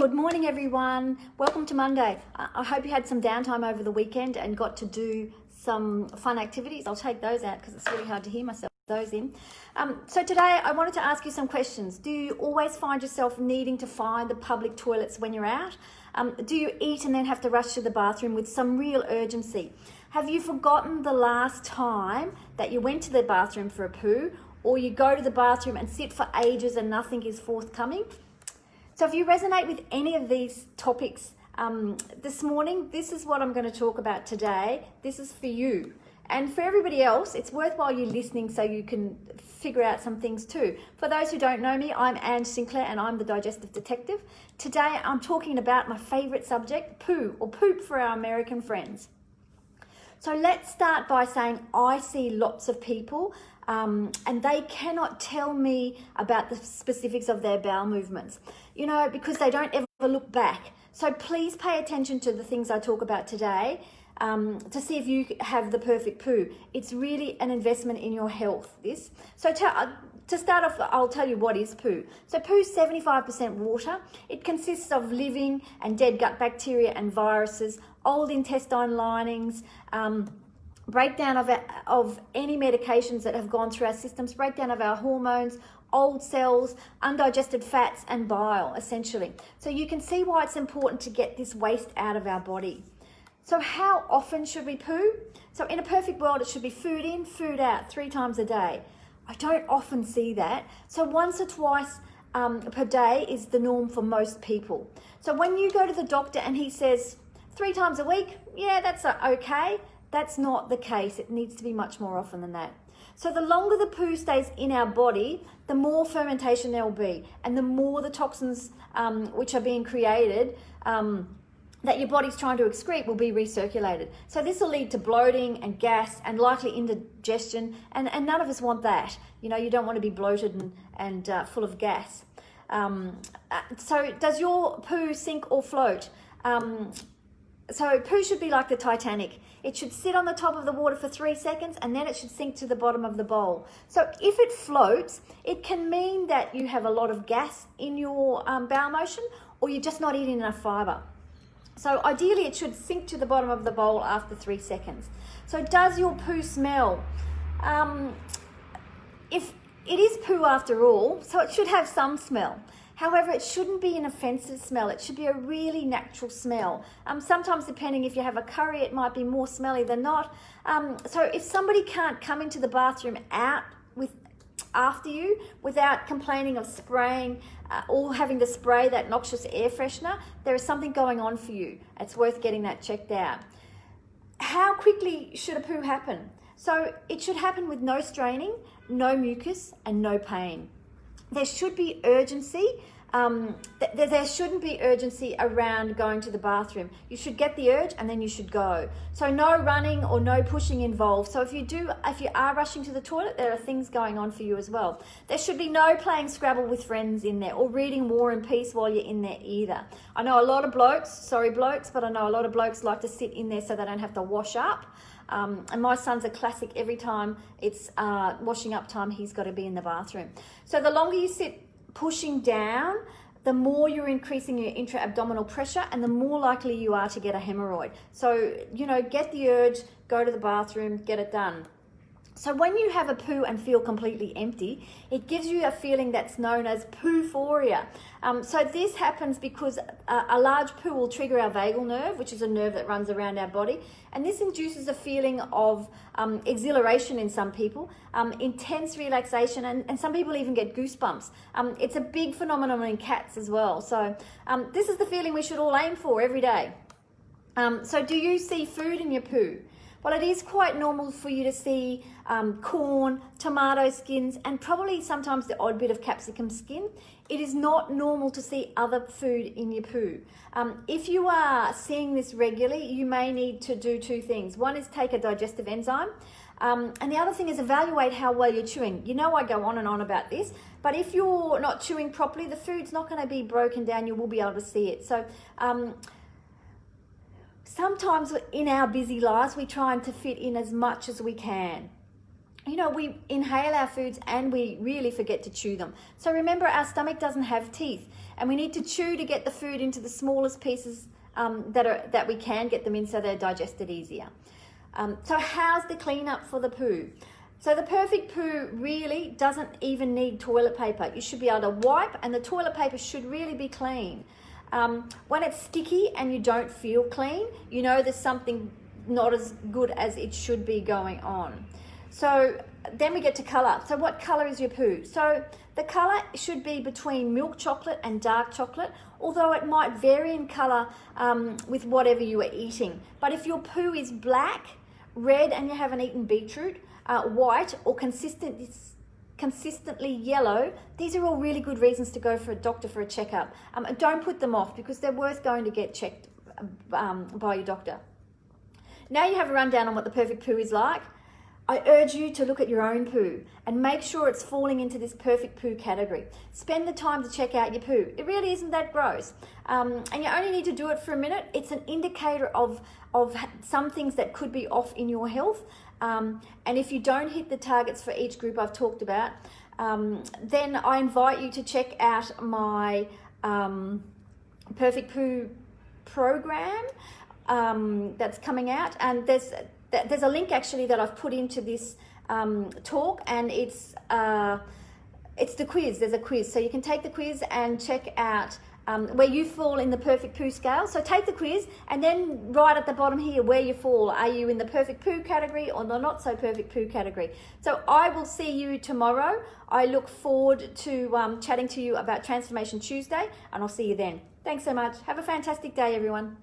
Good morning, everyone. Welcome to Monday. I hope you had some downtime over the weekend and got to do some fun activities. I'll take those out because it's really hard to hear myself those in. So today I wanted to ask you some questions. Do you always find yourself needing to find the public toilets when you're out? Do you eat and then have to rush to the bathroom with some real urgency? Have you forgotten the last time that you went to the bathroom for a poo, or you go to the bathroom and sit for ages and nothing is forthcoming? So if you resonate with any of these topics this morning, this is what I'm going to talk about today. This is for you. And for everybody else, it's worthwhile you listening so you can figure out some things too. For those who don't know me, I'm Anne Sinclair and I'm the Digestive Detective. Today I'm talking about my favourite subject, poo, or poop for our American friends. So let's start by saying I see lots of people and they cannot tell me about the specifics of their bowel movements, you know, because they don't ever look back. So please pay attention to the things I talk about today to see if you have the perfect poo. It's really an investment in your health, this. So to start off, I'll tell you what is poo. So poo is 75% water. It consists of living and dead gut bacteria and viruses, old intestine linings, breakdown of any medications that have gone through our systems, breakdown of our hormones, old cells, undigested fats and bile, essentially. So you can see why it's important to get this waste out of our body. So how often should we poo? So in a perfect world, it should be food in, food out, 3 times a day. I don't often see that. So once or twice per day is the norm for most people. So when you go to the doctor and he says 3 times a week, yeah, that's okay. That's not the case. It needs to be much more often than that. So the longer the poo stays in our body, the more fermentation there will be, and the more the toxins which are being created that your body's trying to excrete will be recirculated. So this will lead to bloating and gas and likely indigestion, and none of us want that. You know, you don't want to be bloated and full of gas. So does your poo sink or float? So poo should be like the Titanic. It should sit on the top of the water for 3 seconds and then it should sink to the bottom of the bowl. So if it floats, it can mean that you have a lot of gas in your bowel motion, or you're just not eating enough fiber. So ideally it should sink to the bottom of the bowl after 3 seconds. So does your poo smell? If it is poo after all, so it should have some smell. However, it shouldn't be an offensive smell. It should be a really natural smell. Sometimes, depending if you have a curry, it might be more smelly than not. So if somebody can't come into the bathroom after you without complaining of spraying or having to spray that noxious air freshener, there is something going on for you. It's worth getting that checked out. How quickly should a poo happen? So it should happen with no straining, no mucus, and no pain. There should be urgency. There shouldn't be urgency around going to the bathroom. You should get the urge and then you should go. So no running or no pushing involved. So if you are rushing to the toilet, there are things going on for you as well. There should be no playing Scrabble with friends in there or reading War and Peace while you're in there either. I know a lot of blokes, sorry blokes, but I know a lot of blokes like to sit in there so they don't have to wash up. And my son's a classic. Every time it's washing up time, he's got to be in the bathroom. So the longer you sit pushing down, the more you're increasing your intra-abdominal pressure and the more likely you are to get a hemorrhoid. So, you know, get the urge, go to the bathroom, get it done. So when you have a poo and feel completely empty, it gives you a feeling that's known as poo-phoria. So this happens because a large poo will trigger our vagal nerve, which is a nerve that runs around our body. And this induces a feeling of exhilaration in some people, intense relaxation, and some people even get goosebumps. It's a big phenomenon in cats as well. So this is the feeling we should all aim for every day. So do you see food in your poo? Well, it is quite normal for you to see corn, tomato skins, and probably sometimes the odd bit of capsicum skin. It is not normal to see other food in your poo. If you are seeing this regularly, you may need to do 2 things. One is take a digestive enzyme, and the other thing is evaluate how well you're chewing. You know I go on and on about this, but if you're not chewing properly, the food's not going to be broken down. You will be able to see it. So sometimes in our busy lives, we try to fit in as much as we can. you know, we inhale our foods and we really forget to chew them. So remember, our stomach doesn't have teeth, and we need to chew to get the food into the smallest pieces that we can get them in, so they're digested easier. So how's the cleanup for the poo? So the perfect poo really doesn't even need toilet paper. You should be able to wipe, and the toilet paper should really be clean. When it's sticky and you don't feel clean, you know there's something not as good as it should be going on. So then we get to colour. So what colour is your poo? So the colour should be between milk chocolate and dark chocolate, although it might vary in colour with whatever you are eating. But if your poo is black, red, and you haven't eaten beetroot, white, or consistently yellow, these are all really good reasons to go for a doctor for a checkup. Don't put them off, because they're worth going to get checked by your doctor. Now you have a rundown on what the perfect poo is like. I urge you to look at your own poo and make sure it's falling into this perfect poo category. Spend the time to check out your poo. It really isn't that gross. And you only need to do it for a minute. It's an indicator of some things that could be off in your health. And if you don't hit the targets for each group I've talked about, then I invite you to check out my Perfect Poo program that's coming out. And there's a link actually that I've put into this talk, and it's the quiz. There's a quiz, so you can take the quiz and check out where you fall in the perfect poo scale. So take the quiz, and then right at the bottom here where you fall. Are you in the perfect poo category or the not so perfect poo category? So I will see you tomorrow. I look forward to chatting to you about Transformation Tuesday, and I'll see you then. Thanks so much. Have a fantastic day, everyone.